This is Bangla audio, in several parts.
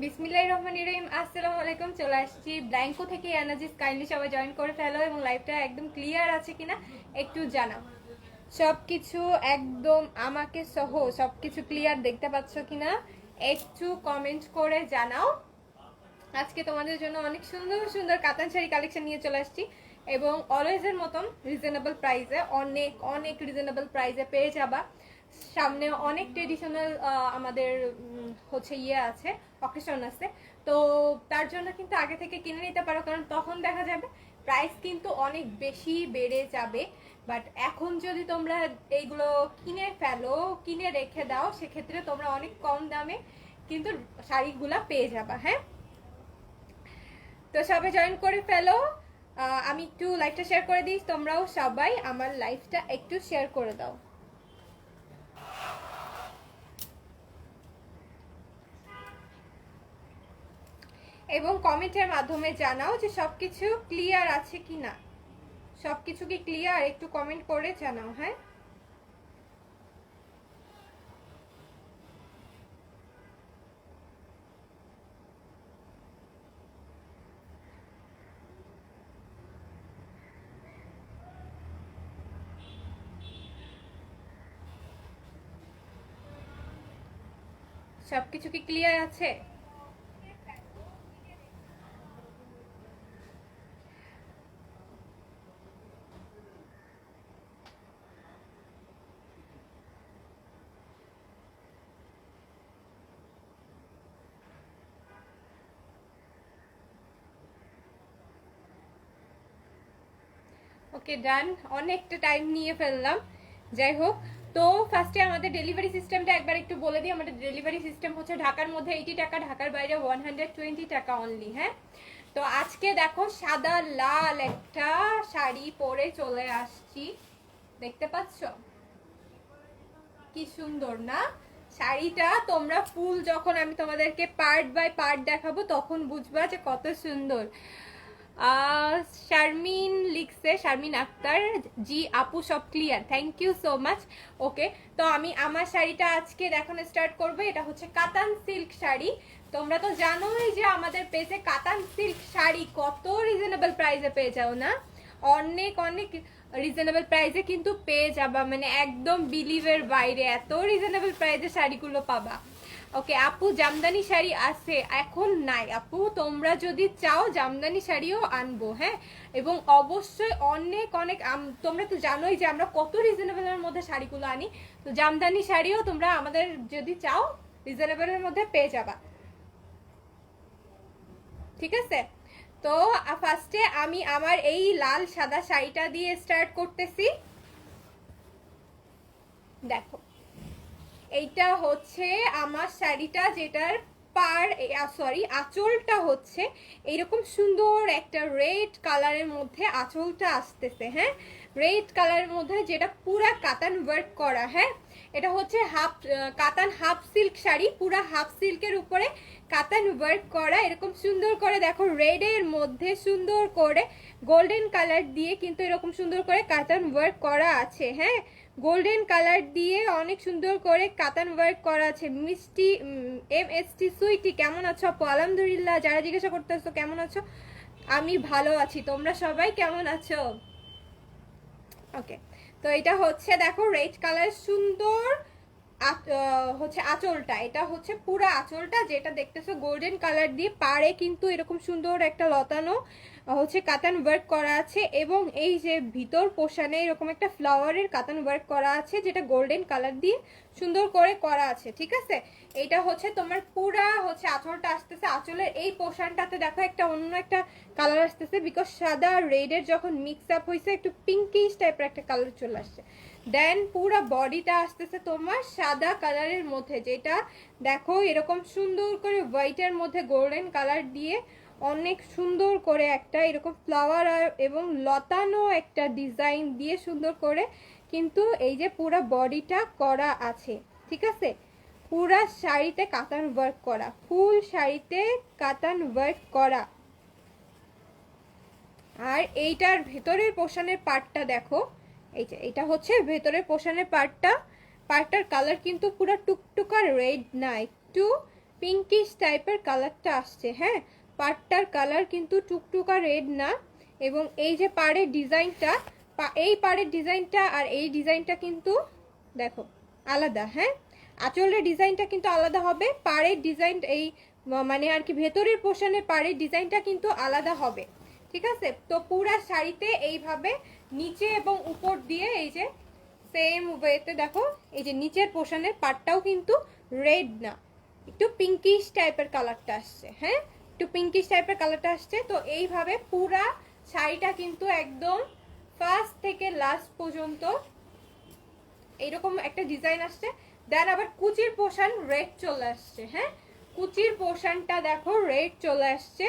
বিসমিল্লাহির রহমানির রহিম। আসসালামু আলাইকুম। চলে আসছি ব্ল্যাঙ্কো থেকে এনার্জিস। কাইন্ডলি সবাই জয়েন করে ফেলো এবং লাইভটা একদম ক্লিয়ার আছে কিনা একটু জানাও। সবকিছু একদম আমাকে সহ সবকিছু ক্লিয়ার দেখতে পাচ্ছ কিনা একটু কমেন্ট করে জানাও। আজকে তোমাদের জন্য অনেক সুন্দর সুন্দর কাতান শাড়ি কালেকশন নিয়ে চলে আসছি এবং অলওয়েজের মতন রিজনেবল প্রাইসে, অনেক অনেক রিজনেবল প্রাইসে পেয়ে যাবা। সামনে অনেক ট্রেডিশনাল আমাদের হচ্ছে আছে, অকেশন আছে। তো তার জন্য কিন্তু আগে থেকে কিনে নিতে পারো, কারণ তখন দেখা যাবে প্রাইস কিন্তু অনেক বেশি বেড়ে যাবে। বাট এখন যদি তোমরা এইগুলো কিনে ফেলো, কিনে রেখে দাও, সেক্ষেত্রে তোমরা অনেক কম দামে কিন্তু শাড়িগুলা পেয়ে যাবা। হ্যাঁ, তো সবাই জয়েন করে ফেলো। আমি একটু লাইভটা শেয়ার করে দিই, তোমরাও সবাই আমার লাইভটা একটু শেয়ার করে দাও এবং কমেন্টের মাধ্যমে জানাও যে সবকিছু ক্লিয়ার আছে কি না। সবকিছু কি ক্লিয়ার একটু কমেন্ট করে জানাও। হ্যাঁ, সবকিছু কি ক্লিয়ার আছে? ওকে, ডান। অনেকটা টাইম নিয়ে ফেললাম, যাই হোক। তো ফার্স্টে আমাদের ডেলিভারি সিস্টেমটা একবার একটু বলে দিই। আমাদের ডেলিভারি সিস্টেম হচ্ছে ঢাকার মধ্যে 80 টাকা, ঢাকার বাইরে 120 টাকা অনলি। হ্যাঁ, তো আজকে দেখো সাদা লাল একটা শাড়ি পরে চলে আসছি, দেখতে পাচ্ছ কি সুন্দর না শাড়িটা? তোমরা ফুল যখন আমি তোমাদেরকে পার্ট বাই পার্ট দেখাবো তখন বুঝবা যে কত সুন্দর। শারমিন লিখছে, শারমিন আক্তার জি আপু সব clear, thank you so much. Okay, তো আমি আমার শাড়িটা আজকে দেখানো স্টার্ট করবো। এটা হচ্ছে কাতান সিল্ক শাড়ি। তোমরা তো জানোই যে আমাদের পেজে কাতান সিল্ক শাড়ি কত রিজনেবল প্রাইসে পেয়ে যাও না, অনেক অনেক রিজনেবল প্রাইসে কিন্তু পেয়ে যাবা, মানে একদম বিলিভের বাইরে এত রিজনেবল প্রাইসে শাড়িগুলো পাবা। ওকে আপু, জামদানি শাড়ি আছে এখন নাই আপু, তোমরা যদি চাও জামদানি শাড়িও আনবো। হ্যাঁ, এবং অবশ্যই অনেক অনেক তোমরা তো জানোই যে আমরা কত রিজনেবলের মধ্যে শাড়িগুলো আনি। তো জামদানি শাড়িও তোমরা আমাদের যদি চাও রিজনেবলের মধ্যে পেয়ে যাবা, ঠিক আছে? তো ফার্স্টে আমি আমার এই লাল সাদা শাড়িটা দিয়ে স্টার্ট করতেছি। দেখো, এইটা হচ্ছে আমার শাড়িটা, যেটার আঁচলটা হচ্ছে এইরকম সুন্দর একটা রেড কালারের মধ্যে আঁচলটা আসতেছে। হ্যাঁ, রেড কালারের মধ্যে, যেটা পুরা কাতান ওয়ার্ক করা। হ্যাঁ, এটা হচ্ছে হাফ কাতান হাফ সিল্ক শাড়ি, পুরা হাফ সিল্কের উপরে কাতান ওয়ার্ক করা। এরকম সুন্দর করে দেখো, রেডের মধ্যে সুন্দর করে গোল্ডেন কালার দিয়ে কিন্তু এরকম সুন্দর করে কাতান ওয়ার্ক করা আছে। হ্যাঁ, গোল্ডেন কালার দিয়ে অনেক সুন্দর করে কাতান ওয়ার্ক করা আছে। মিষ্টি MST সুইটি কেমন আছো আপু? আলহামদুলিল্লাহ। যারা জিজ্ঞাসা করতেছো কেমন আছো, আমি ভালো আছি, তোমরা সবাই কেমন আছো? ওকে, তো এটা হচ্ছে দেখো রেড কালার সুন্দর হচ্ছে আঁচলটা, এটা হচ্ছে পুরো আঁচলটা যেটা দেখতেছো গোল্ডেন কালার দিয়ে, পাড়ে কিন্তু এরকম সুন্দর একটা লতানো হচ্ছে কাতান ওয়ার্ক করা আছে এবং এই যে ভিতর পোষানে এরকম একটা ফ্লাওয়ারের কাতান ওয়ার্ক করা আছে, যেটা গোল্ডেন কালার দিয়ে সুন্দর করে করা আছে। ঠিক আছে, এইটা হচ্ছে তোমার পুরা হচ্ছে আঁচলটা আসতেছে। আঁচলের এই পোষানটাতে দেখো একটা অন্য একটা কালার আসতেছে, বিকজ সাদা রেডের যখন মিক্স আপ হয়েছে একটু পিঙ্কিশ টাইপের একটা কালার চলে আসছে। দেন পুরো বডিটা আসতেছে তোমার সাদা কালারের মধ্যে, যেটা দেখো এরকম সুন্দর করে হোয়াইটের মধ্যে গোল্ডেন কালার দিয়ে অনেক সুন্দর করে একটা এরকম ফ্লাওয়ার এবং লতানো একটা ডিজাইন দিয়ে সুন্দর করে কিন্তু এই যে পুরো বডিটা করা আছে। ঠিক আছে, পুরা শাড়িতে কাতান ওয়ার্ক করা, ফুল শাড়িতে কাতান ওয়ার্ক করা। আর এইটার ভেতরের পোষণের পার্টটা দেখো, এই যে এটা হচ্ছে ভেতরের পোষণের পার্টটার কালার কিন্তু পুরো টুকটুকা রেড না, একটু পিঙ্কিশ টাইপের কালারটা আসছে। হ্যাঁ, পাড়টার কালার কিন্তু টুকটুকা রেড না, এবং এই যে পাড়ের ডিজাইনটা, এই পাড়ের ডিজাইনটা আর এই ডিজাইনটা কিন্তু দেখো আলাদা। হ্যাঁ, আঁচলের ডিজাইনটা কিন্তু আলাদা হবে, পাড়ের ডিজাইন এই মানে আর কি ভেতরের পোর্শনের পাড়ের ডিজাইনটা কিন্তু আলাদা হবে। ঠিক আছে, তো পুরা শাড়িতে এইভাবে নিচে এবং উপর দিয়ে এই যে সেম ওয়েতে দেখো, এই যে নিচের পোর্শনের পাড়টাও কিন্তু রেড না, একটু পিঙ্কিশ টাইপের কালারটা আসছে। হ্যাঁ, একটু পিঙ্কিশ টাইপের কালারটা আসছে। তো এইভাবে পুরা শাড়িটা কিন্তু একদম ফার্স্ট থেকে লাস্ট পর্যন্ত এইরকম একটা ডিজাইন আসছে। দেন আবার কুচির পোর্শন রেড চলে আসছে। হ্যাঁ, কুচির পোর্শনটা দেখো রেড চলে আসছে।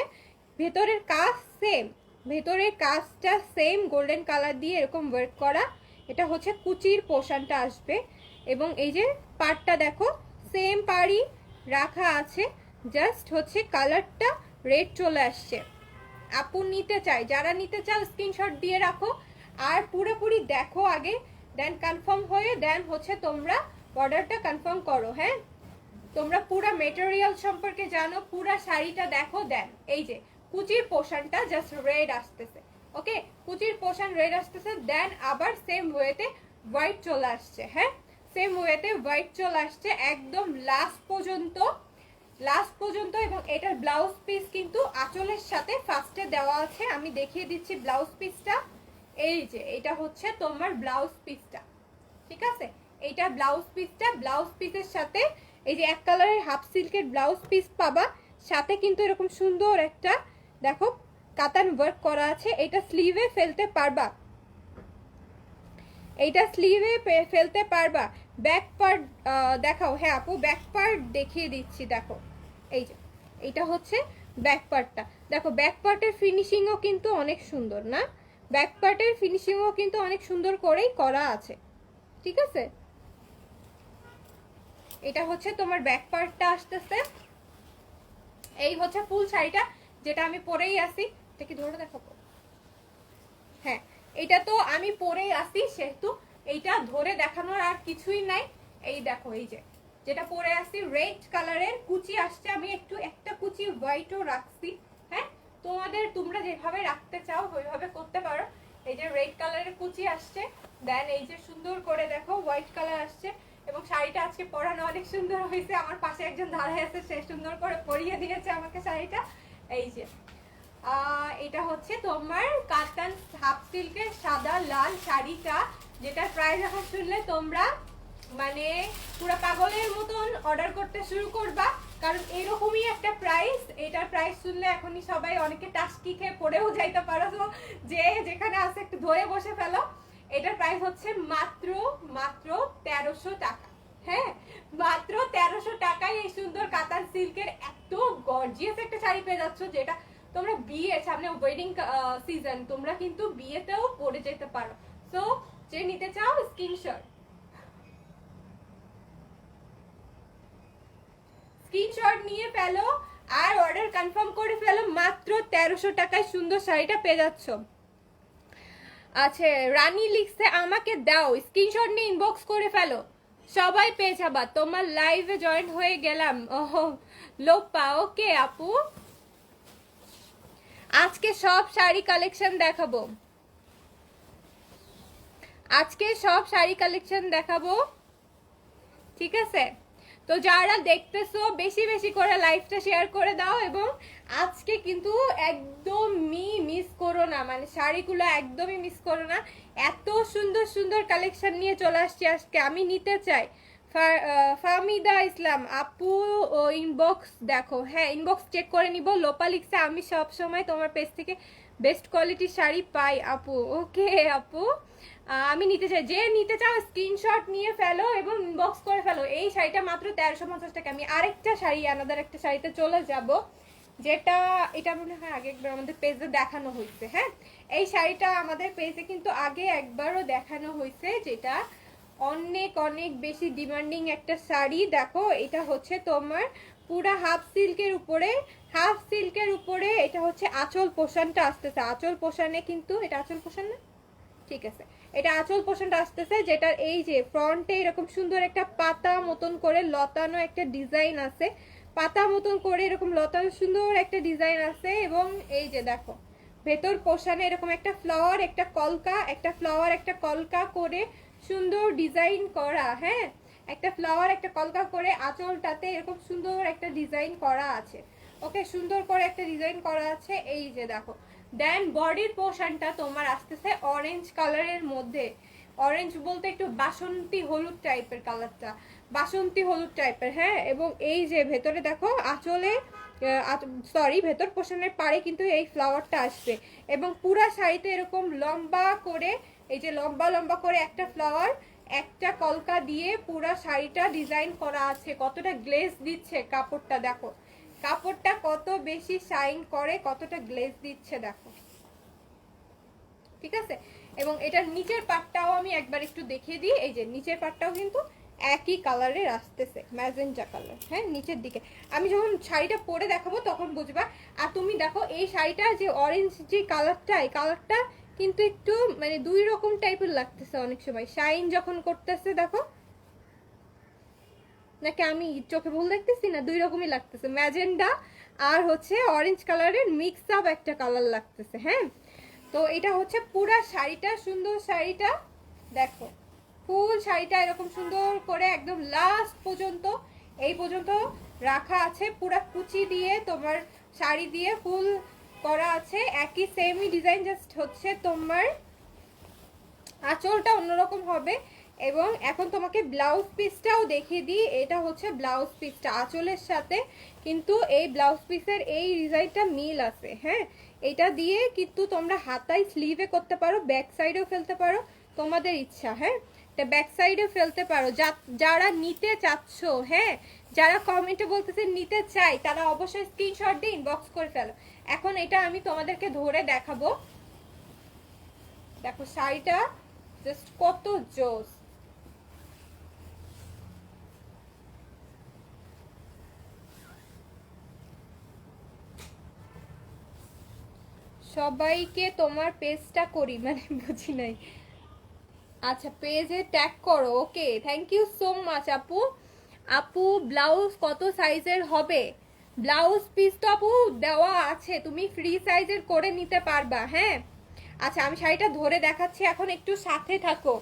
ভেতরের কাজ সেম, ভেতরের কাজটা সেম গোল্ডেন কালার দিয়ে এরকম ওয়ার্ক করা, এটা হচ্ছে কুচির পোর্শনটা আসবে। এবং এই যে পাড়টা দেখো সেম পাড়ই রাখা আছে, জাস্ট হচ্ছে কালারটা রেড চলে আসছে। আপু নিতে চাই, যারা নিতে চাও স্ক্রিনশট দিয়ে রাখো আর পুরোপুরি দেখো আগে, দেন কনফার্ম হয়ে দেন হচ্ছে তোমরা অর্ডারটা কনফার্ম করো। হ্যাঁ, তোমরা পুরো মেটেরিয়াল সম্পর্কে জানো, পুরো শাড়িটা দেখো। দেন এই যে কুচির পোর্শনটা জাস্ট রেড আসতেছে। ওকে, কুচির পোর্শন রেড আসতেছে, দেন আবার সেম ওয়েতে হোয়াইট চলে আসছে। হ্যাঁ, সেম ওয়েতে হোয়াইট চলে আসছে একদম লাস্ট পর্যন্ত, লাস্ট পর্যন্ত। এবং এটার ব্লাউজ পিস কিন্তু আঁচলের সাথে ফার্স্টে দেওয়া আছে, আমি দেখিয়ে দিচ্ছি ব্লাউজ পিসটা। এই যে এটা হচ্ছে তোমার ব্লাউজ পিসটা। ঠিক আছে, এইটা ব্লাউজ পিসটা, ব্লাউজ পিসের সাথে এই যে এক কালারের হাফ সিল্কের ব্লাউজ পিস পাবা, সাথে কিন্তু এরকম সুন্দর একটা দেখো কাতান ওয়ার্ক করা আছে। এটা স্লিভে ফেলতে পারবা, এইটা স্লিভে ফেলতে পারবা। ব্যাক পার্ট দেখাও। হ্যাঁ আপু, ব্যাক পার্ট দেখিয়ে দিচ্ছি। দেখো এই যে এইটা হচ্ছে ব্যাক পার্টটা, দেখো ব্যাক পার্টের ফিনিশিংও কিন্তু অনেক সুন্দর না, ব্যাক পার্টের ফিনিশিংও কিন্তু অনেক সুন্দর করেই করা আছে। ঠিক আছে, এটা হচ্ছে তোমার ব্যাক পার্টটা আসতেছে। এই হচ্ছে ফুল শাড়িটা, যেটা আমি পরেই আসি। এটা কি ধরে দেখাবো? হ্যাঁ, এটা তো আমি পরেই আসি, সেহেতু এইটা ধরে দেখানোর আর কিছুই নাই। এই দেখো, এই যে যেটা পরে আসি রেড কালারের কুচি আসছে, আমি একটু একটা কুচি হোয়াইটও রাখছি। হ্যাঁ, তোমরা যেভাবে রাখতে চাও ওইভাবে করতে পারো। এই যে রেড কালারের কুচি আসছে, দেন এই যে সুন্দর করে দেখো হোয়াইট কালার আসছে। এবং শাড়িটা আজকে পরানো অনেক সুন্দর হয়েছে, আমার পাশে একজন দাঁড়ায় আছে, সে সুন্দর করে পরিয়ে দিয়েছে আমাকে শাড়িটা। এই যে এটা হচ্ছে তোমার কাতান হাফ সিল্কের সাদা লাল শাড়িটা, যেটার প্রাইস এখন শুনলে তোমরা মানে পুরো পাগলের মতন অর্ডার করতে শুরু করবা, কারণ এরকমই একটা প্রাইস। এটার প্রাইস শুনলে এখনই সবাই অনেকে টাস্কি খেয়ে পড়েও যাইতে পারো, যে যেখানে আছে একটু ধরে বসে ফেলো। এটার প্রাইস হচ্ছে মাত্র মাত্র 1300 টাকা। হ্যাঁ, মাত্র 1300 টাকায় এই সুন্দর কাতান সিল্কের এত গর্জিয়াস একটা শাড়ি পেয়ে যাচ্ছ, যেটা তোমরা বিয়ে সামনে ওয়েডিং সিজন, তোমরা কিন্তু বিয়েতেও পরে যেতে পারো। সো যে নিতে চাও স্ক্রিনশট নিয়ে ফেলো আর অর্ডার কনফার্ম করে ফেলো। মাত্র 1300 টাকায় সুন্দর শাড়িটা পেয়ে যাচ্ছ। আচ্ছা, রানী লিখছে আমাকে দাও, স্ক্রিনশট নিয়ে ইনবক্স করে ফেলো, সবাই পেয়ে যাবা। তোমার লাইভে জয়েন হয়ে গেলাম। ওহো লোপা, ওকে আপু, আজকে সব শাড়ি কালেকশন দেখাবো, আজকে সব শাড়ি কালেকশন দেখাবো। ঠিক আছে, তো যারা দেখতেছো বেশি বেশি করে লাইভটা শেয়ার করে দাও। এবং আজকে কিন্তু একদমই মিস করো না, মানে শাড়িগুলো একদমই মিস করো না। এত সুন্দর সুন্দর কালেকশন নিয়ে চলে আসছি আজকে। আমি নিতে চাই। ফাহমিদা ইসলাম আপু ইনবক্স দেখো। হ্যাঁ, ইনবক্স চেক করে নিব। লোপা লিখছে আমি সব সময় তোমার পেজ থেকে বেস্ট কোয়ালিটির শাড়ি পাই আপু। ওকে আপু, আমি নিতে চাই। যে নিতে চাও স্ক্রিনশট নিয়ে ফেলো এবং ইনবক্স করে ফেলো। এই শাড়িটা মাত্র 1350 টাকা। আমি আরেকটা শাড়ি, আনাদার একটা শাড়িতে চলে যাব, যেটা এটা মনে হয় আগে একবার আমাদের পেজে দেখানো হয়েছে। হ্যাঁ, এই শাড়িটা আমাদের পেজে কিন্তু আগে একবারও দেখানো হয়েছে, যেটা অনেক অনেক বেশি ডিমান্ডিং একটা শাড়ি। দেখো, এটা হচ্ছে তোমার পুরা হাফ সিল্কের উপরে, হাফ সিল্কের উপরে এটা হচ্ছে আঁচল পোষণটা আসতেছে। আঁচল পোষণে কিন্তু এটা আঁচল পোষণ না, ঠিক আছে, এটা আঁচল পোষণটা আসতেছে, যেটার এই যে ফ্রন্টে এরকম সুন্দর একটা পাতা মতন করে লতানো একটা ডিজাইন আছে। পাতা মতন করে এরকম লতার সুন্দর একটা ডিজাইন আছে। এবং এই যে দেখো ভেতর পোষানে এরকম একটা ফ্লাওয়ার, একটা কলকা, একটা ফ্লাওয়ার, একটা কলকা করে সুন্দর ডিজাইন করা। হ্যাঁ, একটা ফ্লাওয়ার একটা কলকা করে আঁচলটাতে এরকম সুন্দর একটা ডিজাইন করা আছে। ওকে, সুন্দর করে একটা ডিজাইন করা আছে। এই যে দেখো, দেন বডির পোর্শনটা তোমার আসতেছে অরেঞ্জ কালারের মধ্যে। অরেঞ্জ বলতে একটু বাসন্তী হলুদ টাইপের কালারটা, বাসন্তী হলুদ টাইপের। হ্যাঁ, এবং এই যে ভেতরে দেখো আঁচলে সরি ভেতর পোর্শনের পাড়ে কিন্তু এই ফ্লাওয়ারটা আসবে। এবং পুরা শাড়িতে এরকম লম্বা করে, এই যে লম্বা লম্বা করে একটা ফ্লাওয়ার, একটা কলকা দিয়ে পুরা শাড়িটা ডিজাইন করা আছে। কতটা গ্লেজ দিচ্ছে কাপড়টা, দেখো কাপড়টা কত বেশি শাইন করে, কতটা গ্লেজ দিচ্ছে দেখো। ঠিক আছে, এবং এটার নিচের পাটটাও আমি একবার একটু দেখিয়ে দিই। এই যে নিচের পাটটাও কিন্তু একই কালারের আসতেছে, ম্যাজেন্টা কালার। হ্যাঁ, নিচের দিকে আমি যখন শাড়িটা পরে দেখাবো তখন বুঝবা। আর তুমি দেখো এই শাড়িটা যে অরেঞ্জ যে কালারটা, এই কালারটা কিন্তু একটু মানে দুই রকম টাইপের লাগতেছে অনেক সময় শাইন যখন করতেছে। দেখো নাকি আমি চোখে ভুল দেখতেছি না, দুই রকমই লাগতেছে, ম্যাজেন্ডা আর হচ্ছে অরেঞ্জ কালারের মিক্স আপ একটা কালার লাগতেছে। হ্যাঁ, তো এটা হচ্ছে পুরা শাড়িটা, সুন্দর শাড়িটা দেখো, ফুল শাড়িটা এরকম সুন্দর করে একদম লাস্ট পর্যন্ত এই পর্যন্ত রাখা আছে। পুরা কুচি দিয়ে তোমার শাড়ি দিয়ে ফুল করা আছে, একই সেমই ডিজাইন, জাস্ট হচ্ছে তোমার আঁচলটা অন্যরকম হবে। এবং এখন তোমাকে ব্লাউজ পিসটাও দেখিয়ে দিই। এটা হচ্ছে ব্লাউজ পিসটা আঁচলের সাথে, কিন্তু এই ব্লাউজ পিসের এই ডিজাইনটা মিল আছে। হ্যাঁ, এটা দিয়ে কিন্তু তোমরা হাতায় স্লিভে করতে পারো, ব্যাক সাইডেও ফেলতে পারো, তোমাদের ইচ্ছা। হ্যাঁ, তো ব্যাক সাইডে ফেলতে পারো। যারা নিতে চাচ্ছ, হ্যাঁ, যারা কমেন্টে বলতেছে নিতে চাই, তারা অবশ্যই স্ক্রিনশট দিয়ে ইনবক্স করে ফেলো। এখন এটা আমি তোমাদেরকে ধরে দেখাবো। দেখো শাড়িটা জাস্ট কত জোস। সবাইকে তোমার পেজটা করি মানে বুঝি নাই। আচ্ছা, পেজে ট্যাগ করো। ওকে, থ্যাংক ইউ সো মাচ আপু। আপু ব্লাউজ কত সাইজের হবে? ব্লাউজ পিস তো আপু দেওয়া আছে, তুমি ফ্রি সাইজের করে নিতে পারবা। হ্যাঁ, আচ্ছা আমি শাড়িটা ধরে দেখাচ্ছি, এখন একটু সাথে থাকো।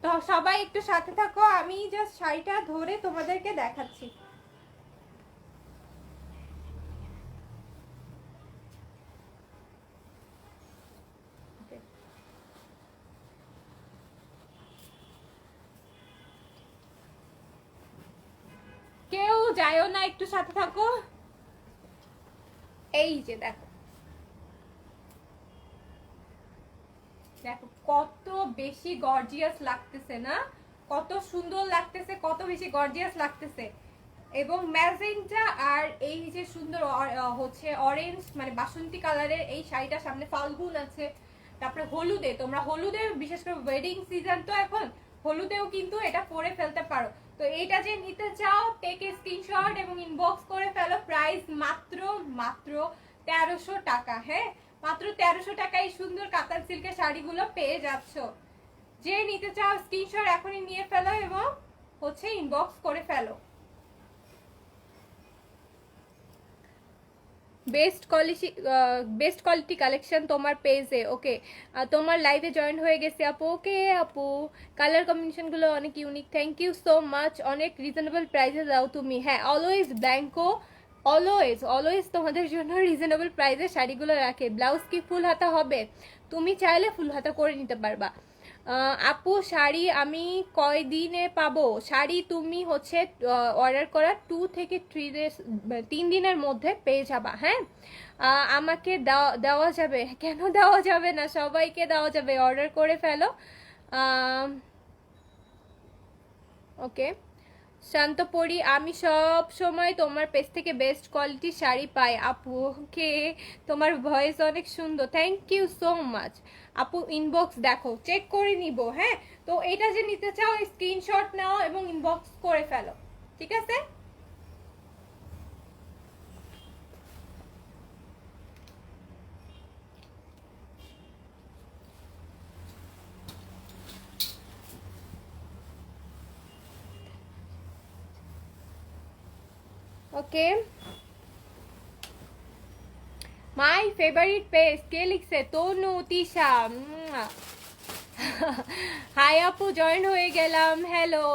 তো সবাই একটু সাথে থাকো, আমি জাস্ট শাড়িটা ধরে তোমাদেরকে দেখাচ্ছি। কেউ যায়ও না, একটু সাথে থাকো। এই যে দেখো, দেখো কত বেশি গর্জিয়াস লাগতেছে না, কত সুন্দর লাগতেছে, কত বেশি গর্জিয়াস লাগতেছে। এবং ম্যাজেন্টা আর এই যে সুন্দর হচ্ছে অরেঞ্জ মানে বাসন্তী কালারের এই শাড়িটার সামনে ফাল্গুন আছে, তারপরে হলুদে, তোমরা হলুদে বিশেষ করে ওয়েডিং সিজন তো এখন, হলুদেও কিন্তু এটা পরে ফেলতে পারো। তো এইটা যে নিতে চাও টেক এ স্ক্রিনশট এবং ইনবক্স করে ফেলো। প্রাইস মাত্র মাত্র 1300 টাকা। হ্যাঁ, মাত্র 1300 টাকায় সুন্দর কাতান সিল্কের শাড়িগুলো পেয়ে যাচ্ছ। যে নিতে চাও স্ক্রিনশট এখনই নিয়ে ফেলো এবং হচ্ছে ইনবক্স করে ফেলো। বেস্ট কোয়ালিটি কালেকশন তোমার পেজে। ওকে, তোমার লাইভে জয়েন হয়ে গেছে আপু। ওকে আপু, কালার কম্বিনেশনগুলো অনেক unique, thank you so much. অনেক রিজনেবল প্রাইসে দাও তুমি। হ্যাঁ, অলওয়েজ ব্ল্যাঙ্কো অলওয়েজ অলওয়েজ তোমাদের জন্য রিজনেবল প্রাইসে শাড়িগুলো রাখে। ব্লাউজ কি ফুল হাতা হবে? তুমি চাইলে ফুল হাতা করে নিতে পারবা। আপু শাড়ি আমি কয়দিনে পাবো? শাড়ি তুমি হচ্ছে অর্ডার করা 2 থেকে 3 ডেজ, 3 দিনের মধ্যে পেয়ে যাবা। হ্যাঁ, আমাকে দেওয়া যাবে? কেন দেওয়া যাবে না, সবাইকে দেওয়া যাবে, অর্ডার করে ফেলো। ওকে, শান্ত পড়ি, আমি সব সময় তোমার পেজ থেকে বেস্ট কোয়ালিটি শাড়ি পাই আপু। ওকে, তোমার ভয়েস অনেক সুন্দর, থ্যাংক ইউ সো মাচ আপু। ইনবক্স দেখো, চেক করে নিব। হ্যাঁ, তো এটা যে নিতে চাও স্ক্রিনশট নাও এবং ইনবক্স করে ফেলো, ঠিক আছে? ওকে, মাই ফেভারিট পেজ কে লিখছে? তনু তিশা। হাই আপু, জয়েন হয়ে গেলাম, হ্যালো।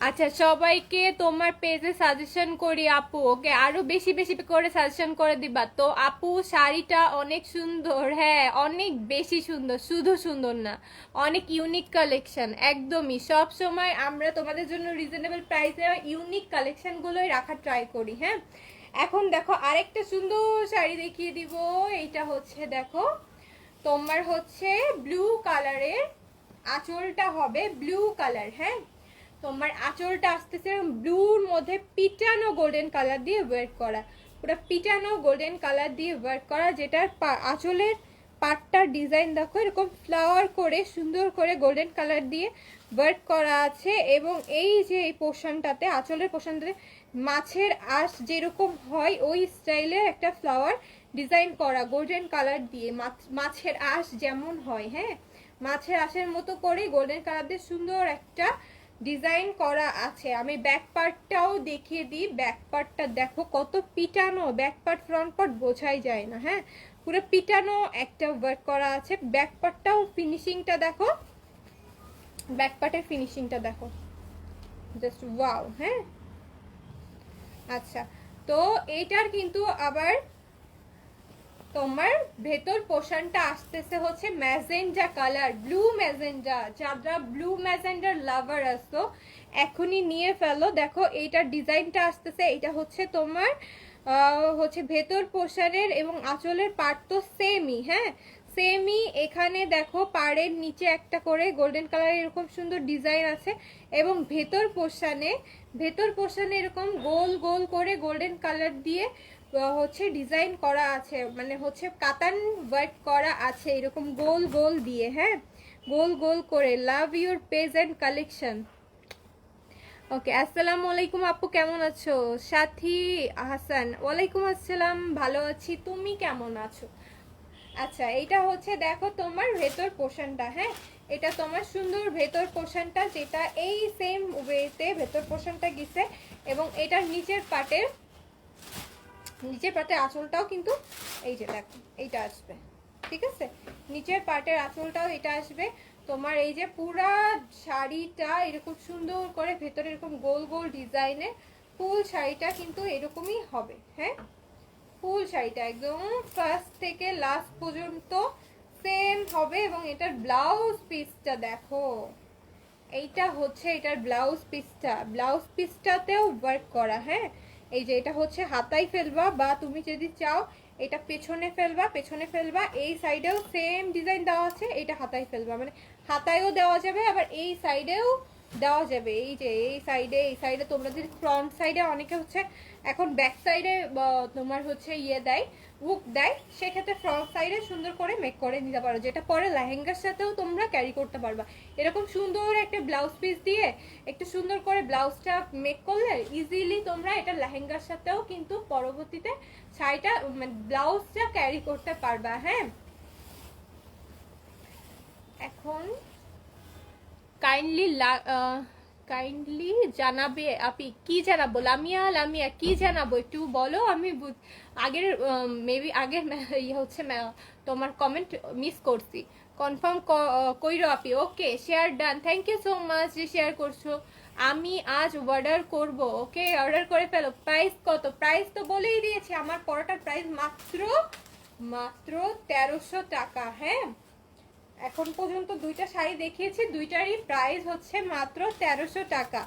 আচ্ছা, সবাইকে তোমার পেজে সাজেশন করি আপু। ওকে, আরো বেশি বেশি করে সাজেশন করে দিবা তো আপু। শাড়িটা অনেক সুন্দর, হ্যাঁ অনেক বেশি সুন্দর, শুধু সুন্দর না, অনেক ইউনিক কালেকশন। একদমই, সব সময় আমরা তোমাদের জন্য রিজনেবল প্রাইসে ইউনিক কালেকশনগুলোই রাখার ট্রাই করি। হ্যাঁ, এখন দেখো আরেকটা সুন্দর শাড়ি দেখিয়ে দিব। এইটা হচ্ছে দেখো তোমার হচ্ছে ব্লু কালারের, আঁচলটা হবে ব্লু কালার। হ্যাঁ, তোমার আঁচলটা আসতেছে ব্লুর মধ্যে পিটানো গোল্ডেন কালার দিয়ে ওয়ার্ক করা, পুরো পিটানো গোল্ডেন কালার দিয়ে ওয়ার্ক করা, যেটার আঁচলের পাটটার ডিজাইন দেখো এরকম ফ্লাওয়ার করে সুন্দর করে গোল্ডেন কালার দিয়ে ওয়ার্ক করা আছে। এবং এই যে এই পোর্শনটাতে, আঁচলের পোর্শনটাতে মাছের আঁশ যেরকম হয় ওই স্টাইলের একটা ফ্লাওয়ার ডিজাইন করা গোল্ডেন কালার দিয়ে, মাছের আঁশ যেমন হয়, হ্যাঁ মাছের আঁশের মতো করে গোল্ডেন কালার দিয়ে সুন্দর একটা ডিজাইন করা আছে। আমি ব্যাক পার্টটাও দেখিয়ে দিই। ব্যাক পার্টটা দেখো কত পিটানো, ব্যাক পার্ট ফ্রন্ট পার্ট বোঝাই যায় না। হ্যাঁ, পুরো পিটানো একটা ওয়ার্ক করা আছে। ব্যাক পার্টটাও ফিনিশিংটা দেখো, ব্যাক পার্টের ফিনিশিংটা দেখো, জাস্ট ওয়াও। হ্যাঁ, আচ্ছা, তো এইটার কিন্তু আবার তোমার ভেতর পোর্শনটা আসতেছে হচ্ছে ম্যাজেন্ডা কালার, ব্লু ম্যাজেন্ডা। যারা ব্লু ম্যাজেন্ডার লাভার আসতো এখনই নিয়ে ফেলো। দেখো এইটার ডিজাইনটা আসতেছে, এটা হচ্ছে তোমার হচ্ছে ভেতর পোর্শনের এবং আঁচলের পার্ট তো সেমই। হ্যাঁ, সেমই। এখানে দেখো পাড়ের নিচে একটা করে গোল্ডেন কালার এরকম সুন্দর ডিজাইন আছে এবং ভেতর পোর্শনে এরকম গোল গোল করে গোল্ডেন কালার দিয়ে হচ্ছে ডিজাইন করা আছে, মানে হচ্ছে কাতান ওয়ার্ক করা আছে এরকম গোল গোল দিয়ে। হ্যাঁ, গোল গোল করে। Love your page and collection. Okay, আসসালামু আলাইকুম আপু, কেমন আছো? সাথী হাসান, ওয়ালাইকুম আসসালাম, ভালো আছি, তুমি কেমন আছো? আচ্ছা, এইটা হচ্ছে দেখো তোমার ভেতর পোর্শনটা। হ্যাঁ, এটা তোমার সুন্দর ভেতর পোর্শনটা, যেটা এই সেম ওয়েতে ভেতর পোর্শনটা গেছে। এবং এটার নিচের পাটের আঁচলটাও কিন্তু এই যে দেখো এইটা আসবে, ঠিক আছে? নিচের পাটের আঁচলটাও এটা আসবে। তোমার এই যে পুরা শাড়িটা এরকম সুন্দর করে ভেতরে এরকম গোল গোল ডিজাইনের ফুল শাড়িটা কিন্তু এরকমই হবে। হ্যাঁ, ফুল শাড়িটা একদম ফার্স্ট থেকে লাস্ট পর্যন্ত সেম হবে। এবং এটার ব্লাউজ পিসটা দেখো, এইটা হচ্ছে এটার ব্লাউজ পিসটাতেও ওয়ার্ক করা। হ্যাঁ, এই যে এটা হচ্ছে হাতায় ফেলবা, বা তুমি যদি চাও এটা পেছনে ফেলবা। এই সাইডেও সেম ডিজাইন দেওয়া আছে, এটা হাতায় ফেলবা, মানে হাতায়ও দেওয়া যাবে আবার এই সাইডেও দেওয়া যাবে। এই যে এই সাইডে তোমরা যদি ফ্রন্ট সাইডে, অনেকে হচ্ছে এখন ব্যাক সাইডে তোমার হচ্ছে দেয়, হুক দেয়, সেক্ষেত্রে ফ্রন্ট সাইডে সুন্দর করে মেক করে নিতে পারো, যেটা পরে লেহেঙ্গার সাথেও তোমরা ক্যারি করতে পারবা। এরকম সুন্দর একটা ব্লাউজ পিস দিয়ে একটু সুন্দর করে ব্লাউজটা মেক করলে ইজিলি তোমরা এটা লেহেঙ্গার সাথেও কিন্তু পরবর্তীতে শাড়িটা মানে ব্লাউজটা ক্যারি করতে পারবা। হ্যাঁ, এখন কাইন্ডলি জানাবে আপনি কি জানাবো? লামিয়া কি জানাবো একটু বলো। আমি আগের মেবি আগের ইয়ে হচ্ছে তোমার কমেন্ট মিস করছি। কনফার্ম কইরো আপনি। Okay, share done, thank you so much যে শেয়ার করছো। আমি আজ অর্ডার করব। ওকে, অর্ডার করে ফেলো। প্রাইস কত? প্রাইস তো বলেই দিয়েছি, আমার পরোটার প্রাইস মাত্র 1300 টাকা। হ্যাঁ, এখন পর্যন্ত দুইটা শাড়ি দেখিয়েছি, দুইটারই প্রাইস হচ্ছে মাত্র 1300 টাকা।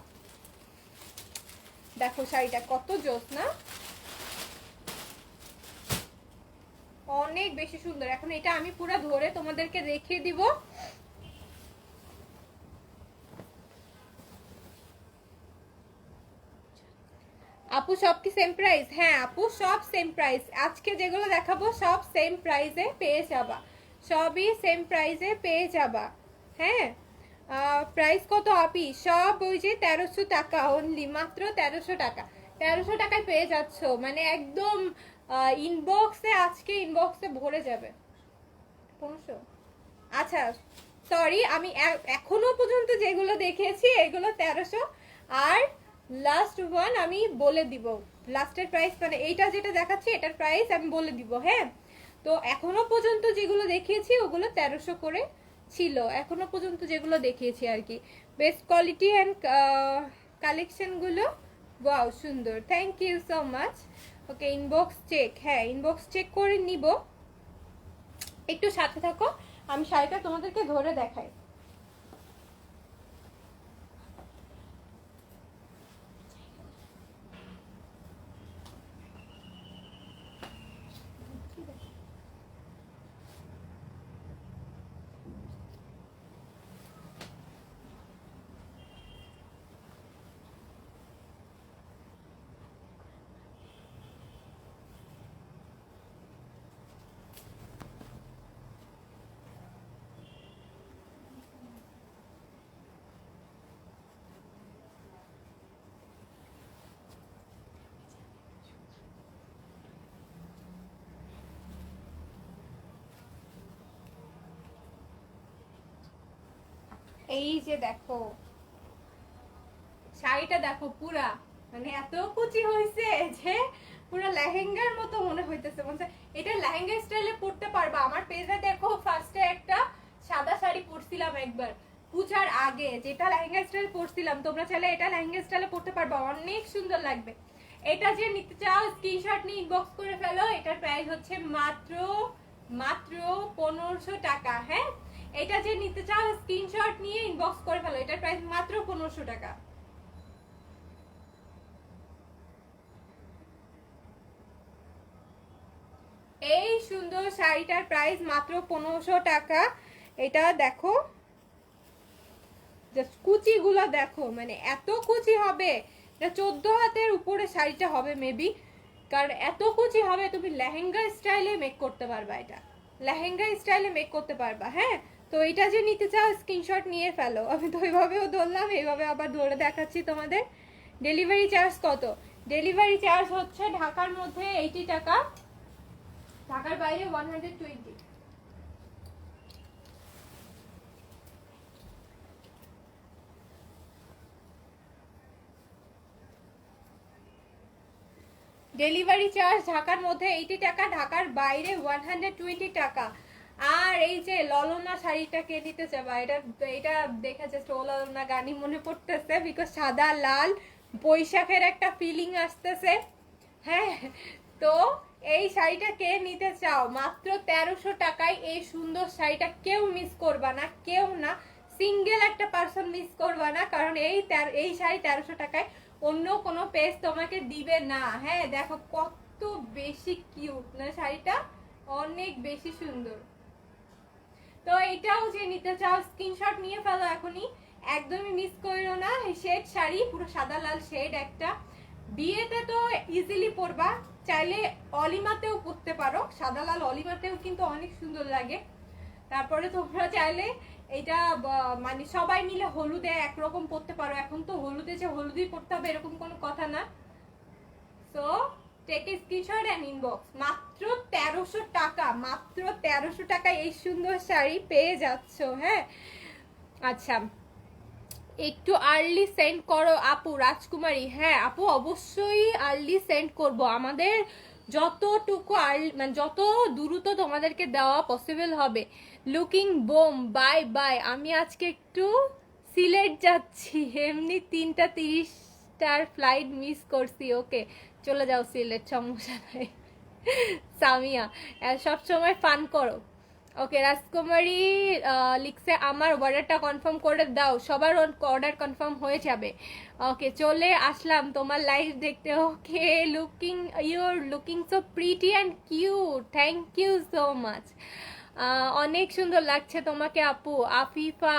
দেখো শাড়িটা কত জোস না, অনেক বেশি সুন্দর। এখন এটা আমি পুরো ধরে তোমাদেরকে দেখিয়ে দিব। আপু সব কি সেম প্রাইস? হ্যাঁ আপু সব সেম প্রাইস, আজকে যেগুলো দেখাবো সব সেম প্রাইসে পেয়ে যাবা, সবই সেম প্রাইসে পেয়ে যাবা। হ্যাঁ প্রাইস কত আপি? সব ওই যে 1300 টাকা অনলি, মাত্র 1300 টাকা। 1300 টাকায় পেয়ে যাচ্ছ, মানে একদম ইনবক্সে, আজকে ইনবক্সে ভরে যাবে। 1500, আচ্ছা সরি, আমি এখনো পর্যন্ত যেগুলো দেখিয়েছি এগুলো 1300। আর লাস্ট ওয়ান আমি বলে দিব, লাস্টের প্রাইস মানে এইটা যেটা দেখাচ্ছি এটার প্রাইস আমি বলে দিব। হ্যাঁ তো এখনো পর্যন্ত যেগুলো দেখিয়েছি ওগুলো 1300 করে ছিল, এখনো পর্যন্ত যেগুলো দেখিয়েছি আর কি। বেস্ট কোয়ালিটি অ্যান্ড কালেকশনগুলো ওয়াও সুন্দর, thank you so much. Okay inbox check, হ্যাঁ ইনবক্স চেক করে নিব, একটু সাথে থাকো, আমি শাড়িটা তোমাদেরকে ধরে দেখাই। এই যে দেখো শাড়িটা দেখো, পুরা মানে এত কুচি হয়েছে যে পুরো লেহেঙ্গার মতো মনে হইতেছে, বলছে এটা লেহেঙ্গা স্টাইলে পরতে পারবা। আমার পেজে দেখো ফার্স্টে একটা সাদা শাড়ি পরছিলাম একবার পূজার আগে, যেটা লেহেঙ্গা স্টাইল পরছিলাম, তোমরা চাইলে এটা লেহেঙ্গা স্টাইলে পরতে পারবা, অনেক সুন্দর লাগবে। এটা যে নিতে চাও স্ক্রিনশট নিয়ে ইনবক্স করে ফেলো, এটার প্রাইস হচ্ছে মাত্র মাত্র 1500 টাকা। হ্যাঁ এটা যে নিতে চাও স্ক্রিনশট নিয়ে ইনবক্স করে ফেলো, এটার প্রাইস মাত্র 1500 টাকা। এই সুন্দর শাড়িটার প্রাইস মাত্র 1500 টাকা। এটা দেখো জাস্ট কুচিগুলো দেখো, মানে এত কুচি হবে, এটা 14 হাতের উপরে শাড়িটা হবে মেবি, কারণ এত কুচি হবে, তুমি লেহেঙ্গা স্টাইলে মেক করতে পারবা, এটা লেহেঙ্গা স্টাইলে মেক করতে পারবা। হ্যাঁ তো এটা যে নিতে চাও স্ক্রিনশট নিয়ে ফেলো, আমি তো ওইভাবেও ধরলাম, এইভাবে আবার ধরে দেখাচ্ছি তোমাদের। ডেলিভারি চার্জ কত? ডেলিভারি চার্জ হচ্ছে ঢাকার মধ্যে 80 টাকা, ঢাকার বাইরে 120। ডেলিভারি চার্জ ঢাকার মধ্যে 80 টাকা, ঢাকার বাইরে 120 টাকা। আর এই যে ললনা শাড়িটা কে নিতে চাবা, এটা এটা দেখে জাস্ট ও ললনা গানি মনে পড়তেছে, বিকজ সাদা লাল বৈশাখের একটা ফিলিং আসতেছে। হ্যাঁ তো এই শাড়িটা কে নিতে চাও, মাত্র 1300 টাকায় এই সুন্দর শাড়িটা কেউ মিস করবা না, কেউ না, সিঙ্গেল একটা পার্সন মিস করবা না, কারণ এই শাড়ি 1300 টাকায় অন্য কোনো পেজ তোমাকে দিবে না। হ্যাঁ দেখো কত বেশি কিউট না শাড়িটা, অনেক বেশি সুন্দর। তো এটাও যে নিতে চাও স্ক্রিনশট নিয়ে ফেলো এখনই, একদমই মিস করো না। শেড শাড়ি, পুরো সাদা লাল শেড একটা, বিয়েতে তো ইজিলি পরবা, চাইলে অলিমাতেও পরতে পারো, সাদা লাল অলিমাতেও কিন্তু অনেক সুন্দর লাগে। তারপরে তোমরা চাইলে এটা মানে সবাই মিলে হলুদে একরকম পরতে পারো, এখন তো হলুদে যে হলুদই পরতে হবে এরকম কোনো কথা না। So take a screenshot and inbox, মাত্র 1300 টাকা, মাত্র 1300 টাকায় এই সুন্দর শাড়ি পেয়ে যাচ্ছ। হ্যাঁ আচ্ছা একটু আর্লি সেন্ড করো আপু, রাজকুমারী। হ্যাঁ আপু অবশ্যই আর্লি সেন্ড করব, আমাদের যতটুকু আর্লি মানে যত দ্রুত তোমাদেরকে দেওয়া পসিবল হবে। লুকিং বোম, বাই বাই, আমি আজকে একটু সিলেট যাচ্ছি, এমনি 3:30টার ফ্লাইট মিস করছি। ওকে চলে যাও সিলেট, সমস্যা নাই। সামিয়া সবসময় ফান করো। ওকে রাজকুমারী লিখছে আমার অর্ডারটা কনফার্ম করে দাও, সবার অর্ডার কনফার্ম হয়ে যাবে। ওকে চলে আসলাম তোমার লাইভ দেখতে। Okay you're looking so pretty and cute, thank you so much. অনেক সুন্দর লাগছে তোমাকে আপু। Afifa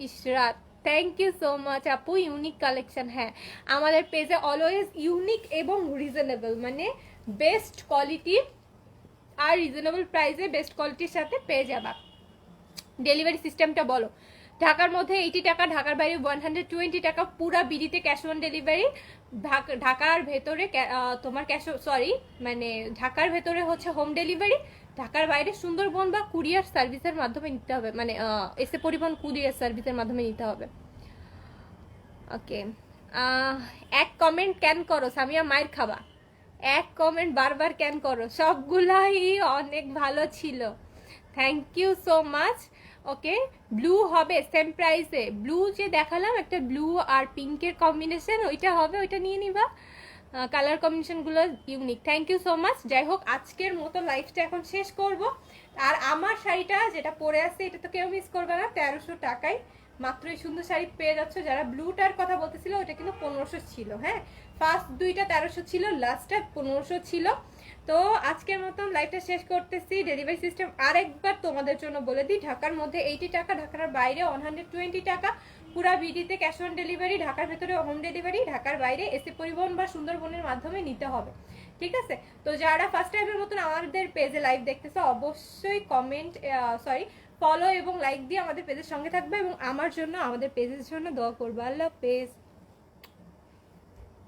Ishrat, thank you so much আপু, ইউনিক কালেকশন। হ্যাঁ, আমাদের পেজে অলওয়েজ ইউনিক এবং রিজনেবল, মানে বেস্ট কোয়ালিটি আর রিজনেবল প্রাইসে বেস্ট কোয়ালিটির সাথে পেয়ে যাবা। ডেলিভারি সিস্টেমটা বলো। ঢাকার মধ্যে 80 টাকা, ঢাকার বাইরে 120 টাকা, পুরা বিডিতে ক্যাশ অন ডেলিভারি। ঢাকার ভেতরে তোমার ক্যাশ, সরি মানে ঢাকার ভেতরে হচ্ছে হোম ডেলিভারি, ঢাকার বাইরে সুন্দরবন বা কুরিয়ার সার্ভিসের মাধ্যমে নিতে হবে, মানে এসে পরিবহন কুরিয়ার সার্ভিসের মাধ্যমে নিতে হবে। ওকে, এক কমেন্ট ক্যান করো সামিয়া, মায়ের খাবা। এক কমেন্ট বারবার ক্যান করো, সবগুলাই অনেক ভালো ছিল। Thank you so much. Okay, blue হবে সেম প্রাইসে, ব্লু যে দেখালাম একটা ব্লু আর পিঙ্কের কম্বিনেশন, ওইটা হবে, ওইটা নিয়ে নিবা। কালার কম্বিনেশনগুলো unique. Thank you so much. যাই হোক, আজকের মতো লাইফটা এখন শেষ করব। আর আমার শাড়িটা যেটা পরে আছে এটা তো কেউ মিস করবে না, 1300 টাকায় মাত্র এই সুন্দর শাড়ি পেয়ে যাচ্ছ। যারা ব্লুটার কথা বলতেছিল ওটা কিন্তু 1500 ছিল। হ্যাঁ, ফার্স্ট দুইটা 1300 ছিল, লাস্টটা 1500 ছিল। তো আজকের মতন লাইভটা শেষ করতেছি। ডেলিভারি সিস্টেম আরেকবার তোমাদের জন্য বলে দিই, ঢাকার মধ্যে 80 টাকা, ঢাকার বাইরে 120 টাকা, পুরা বিডিতে ক্যাশ অন ডেলিভারি, ঢাকার ভেতরে হোম ডেলিভারি, ঢাকার বাইরে এসি পরিবহন বা সুন্দরবনের মাধ্যমে নিতে হবে। ঠিক আছে, তো যারা ফার্স্ট টাইমের মতন আমাদের পেজে লাইভ দেখতেছো অবশ্যই কমেন্ট ফলো এবং লাইক দিয়ে আমাদের পেজের সঙ্গে থাকবে এবং আমার জন্য, আমাদের পেজের জন্য দোয়া করবে। আল্লাহ হাফেজ।